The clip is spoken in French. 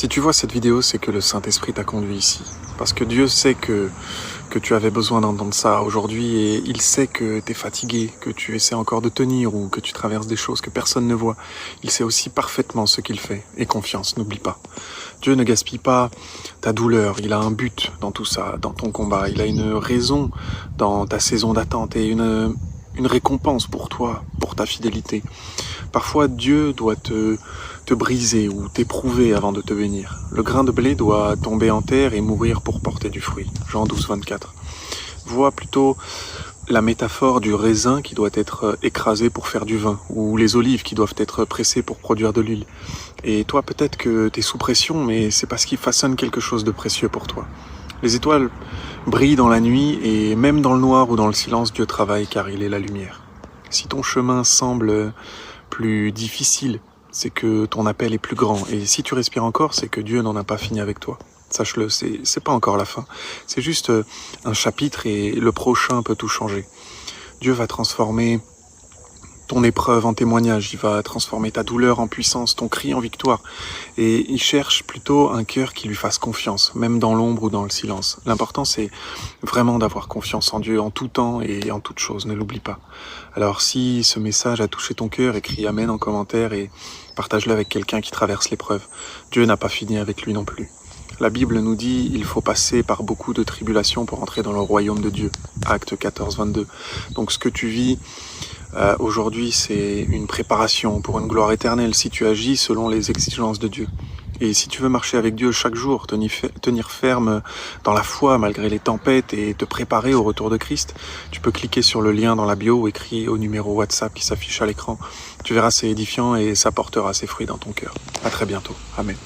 Si tu vois cette vidéo, c'est que le Saint-Esprit t'a conduit ici. Parce que Dieu sait que tu avais besoin d'entendre ça aujourd'hui et il sait que tu es fatigué, que tu essaies encore de tenir ou que tu traverses des choses que personne ne voit. Il sait aussi parfaitement ce qu'il fait. Aie confiance, n'oublie pas. Dieu ne gaspille pas ta douleur, il a un but dans tout ça, dans ton combat. Il a une raison dans ta saison d'attente et une récompense pour toi, pour ta fidélité. Parfois, Dieu doit te briser ou t'éprouver avant de te bénir. Le grain de blé doit tomber en terre et mourir pour porter du fruit. Jean 12, 24. Vois plutôt la métaphore du raisin qui doit être écrasé pour faire du vin, ou les olives qui doivent être pressées pour produire de l'huile. Et toi, peut-être que tu es sous pression, mais c'est parce qu'il façonne quelque chose de précieux pour toi. Les étoiles brillent dans la nuit, et même dans le noir ou dans le silence, Dieu travaille car il est la lumière. Si ton chemin semble plus difficile, c'est que ton appel est plus grand. Et si tu respires encore, c'est que Dieu n'en a pas fini avec toi. Sache-le, c'est pas encore la fin. C'est juste un chapitre et le prochain peut tout changer. Dieu va transformer ton épreuve en témoignage, il va transformer ta douleur en puissance, ton cri en victoire. Et il cherche plutôt un cœur qui lui fasse confiance, même dans l'ombre ou dans le silence. L'important, c'est vraiment d'avoir confiance en Dieu en tout temps et en toute chose, ne l'oublie pas. Alors si ce message a touché ton cœur, écris Amen en commentaire et partage-le avec quelqu'un qui traverse l'épreuve. Dieu n'a pas fini avec lui non plus. La Bible nous dit il faut passer par beaucoup de tribulations pour entrer dans le royaume de Dieu. Acte 14, 22. Donc ce que tu vis aujourd'hui, c'est une préparation pour une gloire éternelle si tu agis selon les exigences de Dieu. Et si tu veux marcher avec Dieu chaque jour, tenir ferme dans la foi malgré les tempêtes et te préparer au retour de Christ, tu peux cliquer sur le lien dans la bio ou écrire au numéro WhatsApp qui s'affiche à l'écran. Tu verras, c'est édifiant et ça portera ses fruits dans ton cœur. À très bientôt. Amen.